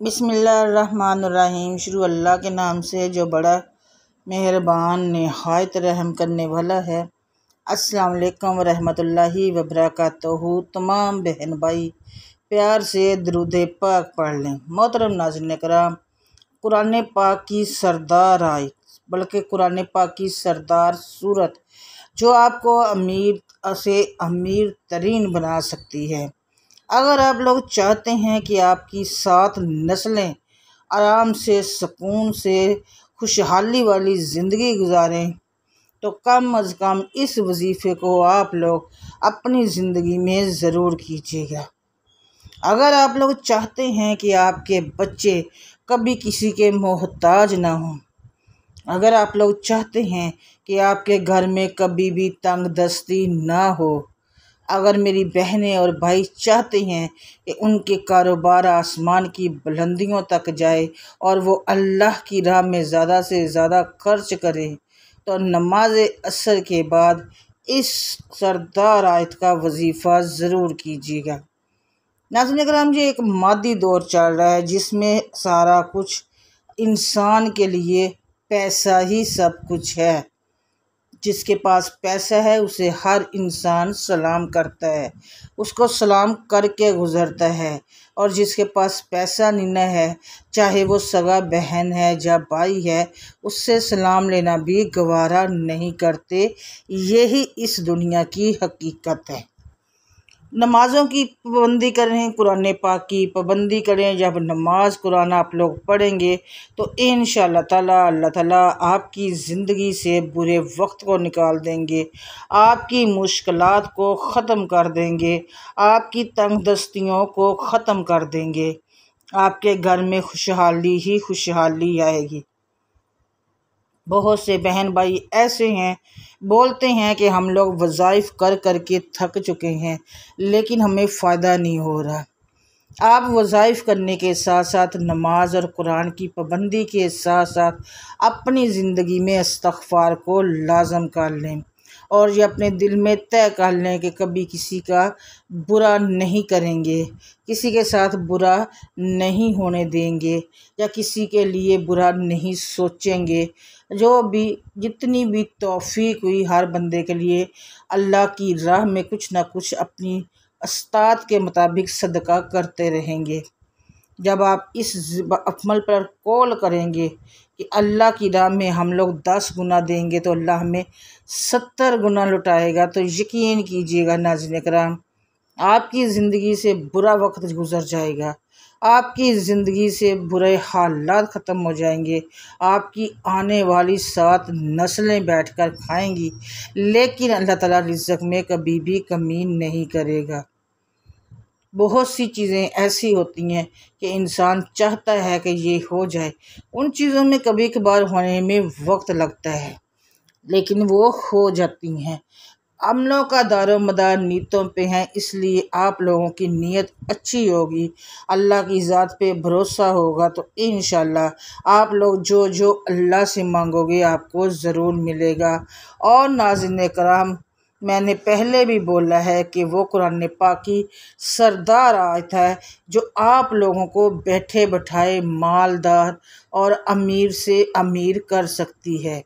बिस्मिल्लाहिर्रहमानिर्रहीम। शुरू अल्लाह के नाम से जो बड़ा मेहरबान निहायत रहम करने वाला है। अस्सलाम वालेकुम वरहमतुल्लाहि वबरकातुहू। तमाम बहन भाई प्यार से दरूद पाक पढ़ लें। मोहतरम नाज़रीन कराम, कुरान पाक की सरदार आयत बल्कि कुरान पाक की सरदार सूरत जो आपको अमीर से अमीर तरीन बना सकती है। अगर आप लोग चाहते हैं कि आपकी 7 नस्लें आराम से सुकून से खुशहाली वाली ज़िंदगी गुजारें तो कम अज़ कम इस वजीफ़े को आप लोग अपनी ज़िंदगी में ज़रूर कीजिएगा। अगर आप लोग चाहते हैं कि आपके बच्चे कभी किसी के मोहताज ना हों, अगर आप लोग चाहते हैं कि आपके घर में कभी भी तंग दस्ती ना हो, अगर मेरी बहनें और भाई चाहते हैं कि उनके कारोबार आसमान की बुलंदियों तक जाए और वो अल्लाह की राह में ज़्यादा से ज़्यादा खर्च करें, तो नमाज असर के बाद इस सरदार आयत का वजीफ़ा ज़रूर कीजिएगा। नाज़रीन कराम जी, एक मादी दौर चल रहा है जिसमें सारा कुछ इंसान के लिए पैसा ही सब कुछ है। जिसके पास पैसा है उसे हर इंसान सलाम करता है, उसको सलाम करके गुज़रता है। और जिसके पास पैसा नहीं है, चाहे वो सगा बहन है या भाई है, उससे सलाम लेना भी गवारा नहीं करते। यही इस दुनिया की हकीकत है। नमाज़ों की पाबंदी करें, कुरान पाक की पाबंदी करें। जब नमाज कुरान आप लोग पढ़ेंगे तो इंशाअल्लाह ताला अल्लाह ताला आपकी ज़िंदगी से बुरे वक्त को निकाल देंगे, आपकी मुश्किलात को ख़त्म कर देंगे, आपकी तंगदस्तियों को ख़त्म कर देंगे। आपके घर में खुशहाली ही खुशहाली आएगी। बहुत से बहन भाई ऐसे हैं, बोलते हैं कि हम लोग वज़ाइफ कर कर के थक चुके हैं लेकिन हमें फ़ायदा नहीं हो रहा। आप वज़ाइफ करने के साथ साथ नमाज और कुरान की पाबंदी के साथ साथ अपनी ज़िंदगी में इस्तग़फ़ार को लाज़म कर लें और ये अपने दिल में तय कर लें कि कभी किसी का बुरा नहीं करेंगे, किसी के साथ बुरा नहीं होने देंगे या किसी के लिए बुरा नहीं सोचेंगे। जो भी जितनी भी तौफ़ीक हुई हर बंदे के लिए अल्लाह की राह में कुछ ना कुछ अपनी अस्तात के मुताबिक सदका करते रहेंगे। जब आप इस अमल पर कौल करेंगे कि अल्लाह की राह में हम लोग 10 गुना देंगे तो अल्लाह हमें 70 गुना लुटाएगा, तो यकीन कीजिएगा नाज़रीन कराम, आपकी ज़िंदगी से बुरा वक्त गुज़र जाएगा, आपकी ज़िंदगी से बुरे हालात ख़त्म हो जाएंगे, आपकी आने वाली 7 नस्लें बैठकर खाएंगी, लेकिन अल्लाह ताला रिज़्क़ में कभी भी कमी नहीं करेगा। बहुत सी चीज़ें ऐसी होती हैं कि इंसान चाहता है कि ये हो जाए, उन चीज़ों में कभी कभार होने में वक्त लगता है लेकिन वो हो जाती हैं। अमलों का दारोमदार नीयतों पे है, इसलिए आप लोगों की नीयत अच्छी होगी, अल्लाह की ज़ात पे भरोसा होगा तो इंशाअल्लाह आप लोग जो जो अल्लाह से मांगोगे आपको ज़रूर मिलेगा। और नाज़रीन कराम, मैंने पहले भी बोला है कि वो कुरान पाक की सरदार आयत है जो आप लोगों को बैठे बैठाए मालदार और अमीर से अमीर कर सकती है।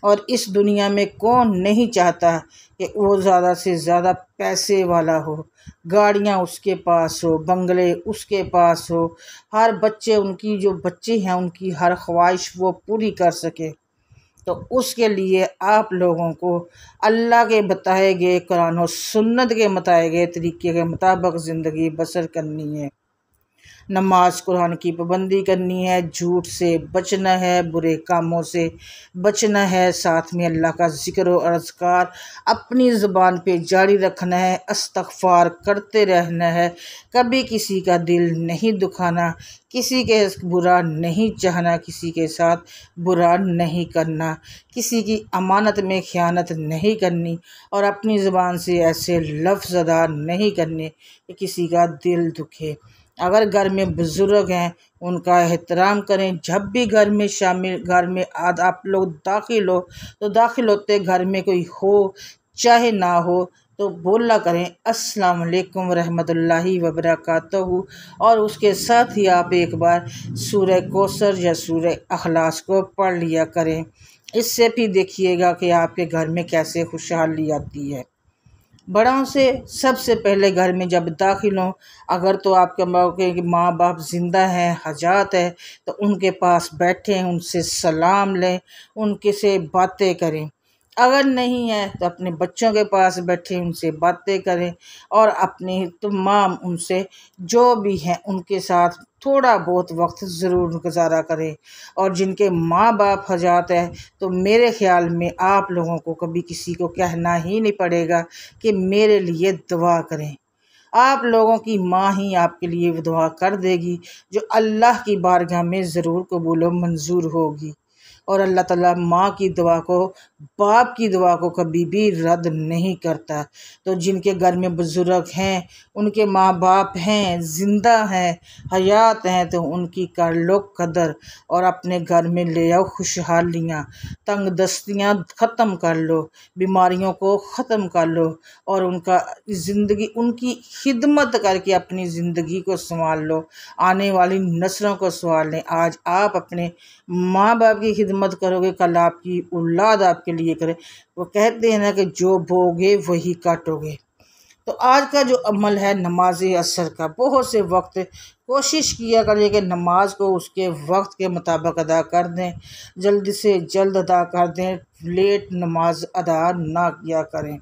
और इस दुनिया में कौन नहीं चाहता कि वो ज़्यादा से ज़्यादा पैसे वाला हो, गाड़ियाँ उसके पास हो, बंगले उसके पास हो, हर बच्चे उनकी जो बच्चे हैं उनकी हर ख्वाहिश वो पूरी कर सके। तो उसके लिए आप लोगों को अल्लाह के बताए गए कुरान और सुन्नत के बताए गए तरीके के मुताबिक ज़िंदगी बसर करनी है। नमाज कुरान की पाबंदी करनी है, झूठ से बचना है, बुरे कामों से बचना है, साथ में अल्लाह का ज़िक्र और अज़कार अपनी ज़ुबान पे जारी रखना है, इस्तग़फ़ार करते रहना है, कभी किसी का दिल नहीं दुखाना, किसी के बुरा नहीं चाहना, किसी के साथ बुरा नहीं करना, किसी की अमानत में ख़यानत नहीं करनी और अपनी ज़ुबान से ऐसे लफ्ज़ अदा नहीं करने कि किसी का दिल दुखे। अगर घर में बुज़ुर्ग हैं उनका एहतराम करें। जब भी घर में आप लोग दाखिल हो तो दाखिल होते घर में कोई हो चाहे ना हो, तो बोला करें अस्सलाम वालेकुम रहमतुल्लाहि व बरकातहू। और उसके साथ ही आप एक बार सूरह कौसर या सूरह अखलास को पढ़ लिया करें। इससे भी देखिएगा कि आपके घर में कैसे खुशहाली आती है। बड़ों से सबसे पहले घर में जब दाखिल हों, अगर तो आपके माँ बाप ज़िंदा हैं, हयात है, तो उनके पास बैठें, उनसे सलाम लें, उनके से बातें करें। अगर नहीं है तो अपने बच्चों के पास बैठे उनसे बातें करें और अपनी तमाम उनसे जो भी हैं उनके साथ थोड़ा बहुत वक्त ज़रूर गुजारा करें। और जिनके माँ बाप हयात है तो मेरे ख़्याल में आप लोगों को कभी किसी को कहना ही नहीं पड़ेगा कि मेरे लिए दुआ करें। आप लोगों की माँ ही आपके लिए दुआ कर देगी, जो अल्लाह की बारगाह में ज़रूर कबूल व मंजूर होगी। और अल्लाह ताला माँ की दुआ को, बाप की दुआ को कभी भी रद्द नहीं करता। तो जिनके घर में बुज़ुर्ग हैं, उनके माँ बाप हैं, ज़िंदा हैं, हयात हैं, तो उनकी कर लो कदर और अपने घर में ले आओ खुशहालियाँ। तंग दस्तियाँ ख़त्म कर लो, बीमारियों को ख़त्म कर लो और उनका ज़िंदगी, उनकी खिदमत करके अपनी ज़िंदगी को संभाल लो, आने वाली नस्लों को संभाल लें। आज आप अपने माँ बाप की खिदमत करोगे, कल आपकी औलाद आपके लिए करे। वो कहते हैं ना कि जो बोगे वही काटोगे। तो आज का जो अमल है नमाज असर का, बहुत से वक्त कोशिश किया करें कि नमाज को उसके वक्त के मुताबिक अदा कर दें, जल्द से जल्द अदा कर दें, लेट नमाज अदा ना किया करें।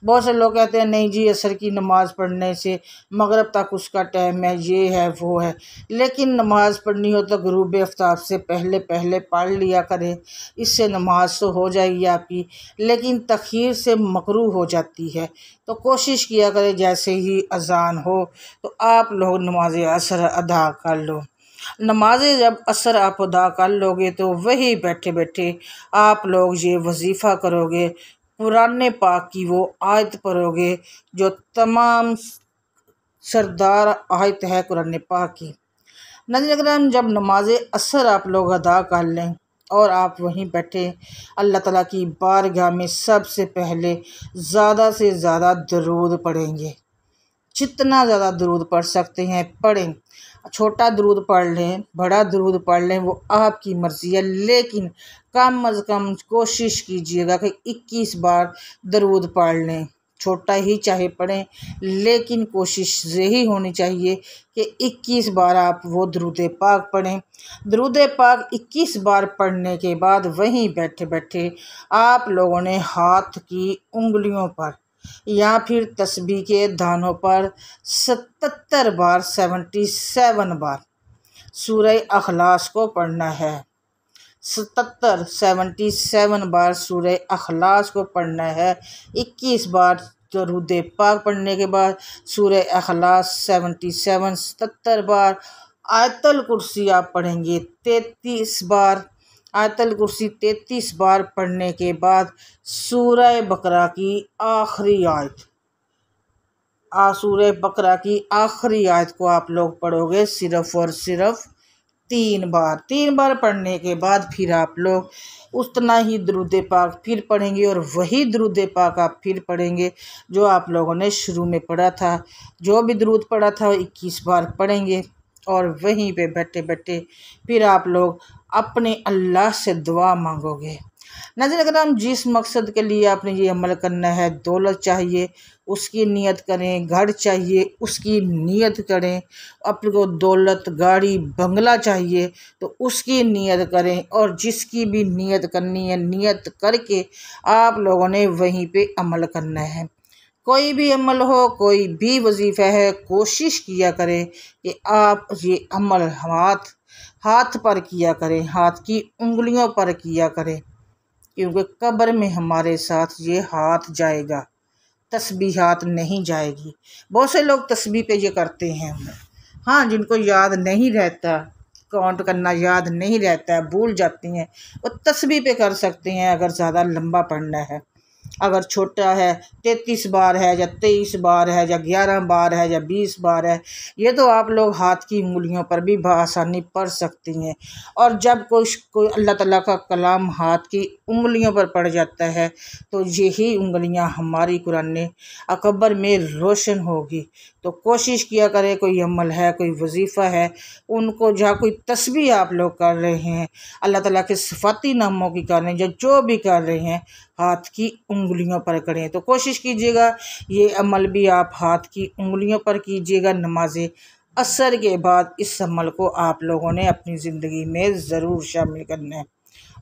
बहुत से लोग कहते हैं नहीं जी असर की नमाज़ पढ़ने से मगरिब तक उसका टाइम है, ये है वो है। लेकिन नमाज़ पढ़नी हो तो गुरूब आफ्ताब से पहले पहले पढ़ लिया करें, इससे नमाज तो हो जाएगी आपकी, लेकिन तखीर से मकरूह हो जाती है। तो कोशिश किया करें जैसे ही अज़ान हो तो आप लोग नमाज असर अदा कर लो। नमाज जब असर आप अदा कर लोगे तो वही बैठे बैठे आप लोग ये वजीफ़ा करोगे, कुरान पाक की वो आयत पढ़ोगे जो तमाम सरदार आयत है कुरान पाक की। नाज़रीन, जब नमाज असर आप लोग अदा कर लें और आप वहीं बैठे अल्लाह ताला की बारगाह में सबसे पहले ज़्यादा से ज़्यादा दरूद पढ़ेंगे। जितना ज़्यादा दरूद पढ़ सकते हैं पढ़ें। छोटा दरूद पढ़ लें, बड़ा दरूद पढ़ लें, वो आपकी मर्ज़ी है, लेकिन कम अज़ कम कोशिश कीजिएगा कि 21 बार दरूद पढ़ लें। छोटा ही चाहे पढ़ें, लेकिन कोशिश यही होनी चाहिए कि 21 बार आप वो दरूद पाक पढ़ें। दरूद पाक 21 बार पढ़ने के बाद वहीं बैठे बैठे आप लोगों ने हाथ की उंगलियों पर या फिर तस्बीह के दानों पर 77 बार 77 बार सूरह अखलास को पढ़ना है। 77 बार सूरह अखलास को पढ़ना है। 21 बार दरूद पाक पढ़ने के बाद सूरह अखलास 77 बार। आयतल कुर्सी आप पढ़ेंगे 33 बार। आयतल कुर्सी 33 बार पढ़ने के बाद सूरह बकरा की आखिरी आयत, सूरह बकरा की आखिरी आयत को आप लोग पढ़ोगे सिर्फ़ और सिर्फ 3 बार। 3 बार पढ़ने के बाद फिर आप लोग उतना ही दरूद पाक फिर पढ़ेंगे और वही दरूद पाक आप फिर पढ़ेंगे जो आप लोगों ने शुरू में पढ़ा था। जो भी दरूद पढ़ा था 21 बार पढ़ेंगे और वहीं पे बैठे बैठे फिर आप लोग अपने अल्लाह से दुआ मांगोगे। नाज़रीन करम, जिस मकसद के लिए आपने ये अमल करना है, दौलत चाहिए उसकी नियत करें, घर चाहिए उसकी नियत करें, अपने को दौलत गाड़ी बंगला चाहिए तो उसकी नियत करें, और जिसकी भी नियत करनी है नियत करके आप लोगों ने वहीं पे अमल करना है। कोई भी अमल हो, कोई भी वजीफ़ा है, कोशिश किया करें कि आप ये अमल हाथ पर किया करें, हाथ की उंगलियों पर किया करें, क्योंकि कब्र में हमारे साथ ये हाथ जाएगा, तस्बीहात नहीं जाएगी। बहुत से लोग तस्बीह पे ये करते हैं, हाँ, जिनको याद नहीं रहता, काउंट करना याद नहीं रहता है, भूल जाती हैं, वो तस्बीह पे कर सकते हैं अगर ज़्यादा लंबा पढ़ना है। अगर छोटा है 33 बार है या 23 बार है या 11 बार है या 20 बार है, ये तो आप लोग हाथ की उंगलियों पर भी बआसानी पढ़ सकती हैं। और जब कोई अल्लाह ताला का कलाम हाथ की उंगलियों पर पड़ जाता है तो यही उंगलियां हमारी कुरान अकबर में रोशन होगी। तो कोशिश किया करें, कोई अमल है, कोई वजीफ़ा है, उनको जहाँ कोई तस्बीह आप लोग कर रहे हैं, अल्लाह ताला के सिफाती नामों की कर रहे हैं, या जो भी कर रहे हैं, हाथ की उंगलियों पर करें। तो कोशिश कीजिएगा ये अमल भी आप हाथ की उंगलियों पर कीजिएगा। नमाज असर के बाद इस अमल को आप लोगों ने अपनी ज़िंदगी में ज़रूर शामिल करना है।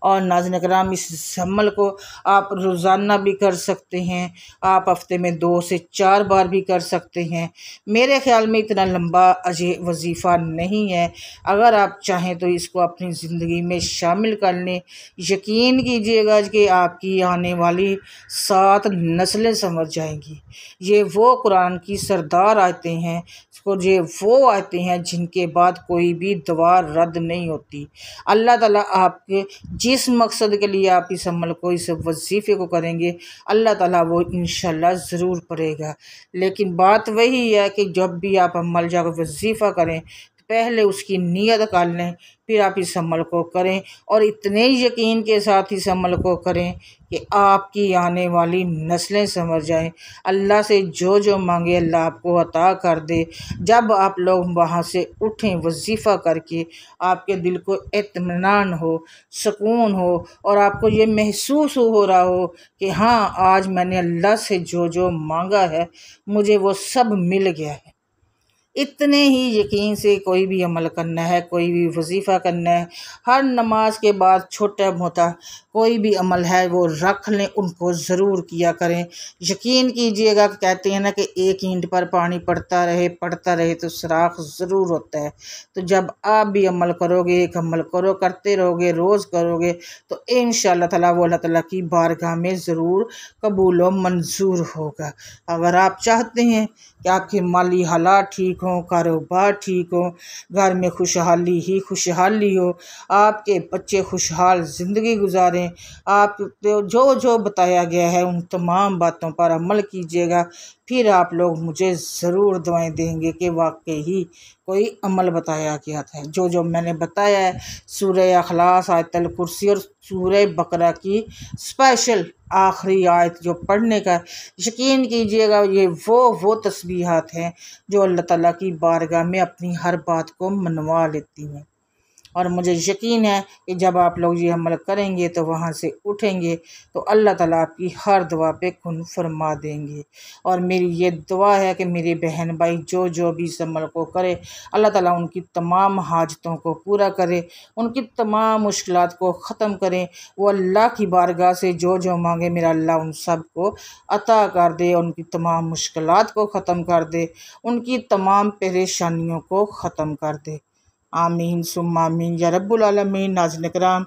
और नाज़रीन कराम, इस अमल को आप रोज़ाना भी कर सकते हैं, आप हफ्ते में 2 से 4 बार भी कर सकते हैं। मेरे ख़्याल में इतना लंबा अजय वजीफ़ा नहीं है। अगर आप चाहें तो इसको अपनी ज़िंदगी में शामिल कर लें। यकीन कीजिएगा कि आपकी आने वाली 7 नस्लें समझ जाएंगी। ये वो कुरान की सरदार आयतें हैं, ये वो आयतें हैं जिनके बाद कोई भी दुआ रद्द नहीं होती। अल्लाह ताला आपके जिस मकसद के लिए आप इस अमल को, इस वजीफ़े को करेंगे, अल्लाह ताला वो इंशाल्लाह ज़रूर करेगा। लेकिन बात वही है कि जब भी आप अमल या वजीफ़ा करें तो पहले उसकी नीयत कर लें, फिर आप इस अमल को करें। और इतने यकीन के साथ इस अमल को करें कि आपकी आने वाली नस्लें समझ जाएं। अल्लाह से जो जो मांगे अल्लाह आपको अता कर दे। जब आप लोग वहाँ से उठें वजीफ़ा करके, आपके दिल को इत्मीनान हो, सुकून हो, और आपको ये महसूस हो रहा हो कि हाँ, आज मैंने अल्लाह से जो जो मांगा है मुझे वो सब मिल गया है। इतने ही यकीन से कोई भी अमल करना है, कोई भी वजीफ़ा करना है। हर नमाज के बाद छोटा मोटा कोई भी अमल है वो रख लें, उनको ज़रूर किया करें। यकीन कीजिएगा, कहते हैं ना कि एक ईंट पर पानी पड़ता रहे तो सुराख ज़रूर होता है। तो जब आप भी अमल करोगे, एक अमल करते रहोगे, रोज़ करोगे, तो इंशाअल्लाह ताला वो अल्लाह ताला की बारगाह में ज़रूर कबूल व मंजूर होगा। अगर आप चाहते हैं कि आपके माली हालात ठीक हों, कारोबार ठीक हो, घर में खुशहाली ही खुशहाली हो, आपके बच्चे खुशहाल ज़िंदगी गुजारें, आप जो जो बताया गया है उन तमाम बातों पर अमल कीजिएगा, फिर आप लोग मुझे ज़रूर दुआएं देंगे कि वाकई ही कोई अमल बताया गया था। जो जो मैंने बताया है, सूरह अखलास, आयतल कुर्सी और सूरह बकरा की स्पेशल आखिरी आयत जो पढ़ने का, यकीन कीजिएगा ये वो तस्बीहात हैं जो अल्लाह ताला की बारगाह में अपनी हर बात को मनवा लेती हैं। और मुझे यकीन है कि जब आप लोग ये अमल करेंगे तो वहाँ से उठेंगे तो अल्लाह ताला आपकी हर दुआ पे कुन फरमा देंगे। और मेरी ये दुआ है कि मेरे बहन भाई जो जो भी इस अमल को करे, अल्लाह ताला उनकी तमाम हाजतों को पूरा करे, उनकी तमाम मुश्किलात को ख़त्म करें। वो अल्लाह की बारगाह से जो जो मांगे मेरा अल्लाह उन सब को अता कर दे, उनकी तमाम मुश्किलात को ख़त्म कर दे, उनकी तमाम परेशानियों को ख़त्म कर दे। आमीन सुम्मा आमीन या रब्बुल आलमीन। नाज़रीन किराम,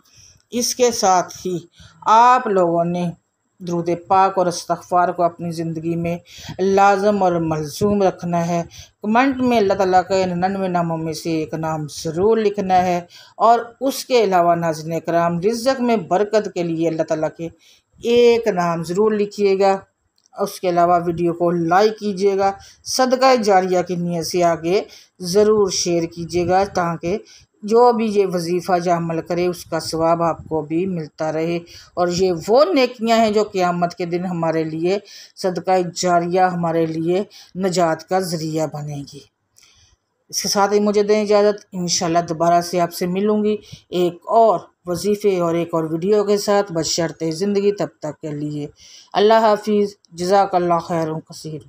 इसके साथ ही आप लोगों ने दुरूद पाक और इस्तग़फ़ार को अपनी ज़िंदगी में लाज़म और मलज़ूम रखना है। कमेंट में अल्लाह ताला के 99 नामों में से एक नाम ज़रूर लिखना है। और उसके अलावा नाज़रीन किराम, रिज़्क़ में बरकत के लिए अल्लाह ताला के एक नाम ज़रूर लिखिएगा। उसके अलावा वीडियो को लाइक कीजिएगा, सदका जारिया की नीयत से आगे ज़रूर शेयर कीजिएगा, ताकि जो भी ये वजीफ़ा या अमल करे उसका सवाब आपको भी मिलता रहे। और ये वो नेकियां हैं जो क़यामत के दिन हमारे लिए सदका जारिया, हमारे लिए नजात का ज़रिया बनेगी। इसके साथ ही मुझे दें इजाज़त। इंशाल्लाह दोबारा से आपसे मिलूँगी एक और वजीफ़े और एक और वीडियो के साथ, बशर्ते ज़िंदगी। तब तक के लिए अल्लाह हाफिज़, जज़ाकल्लाह खैरन कसीर।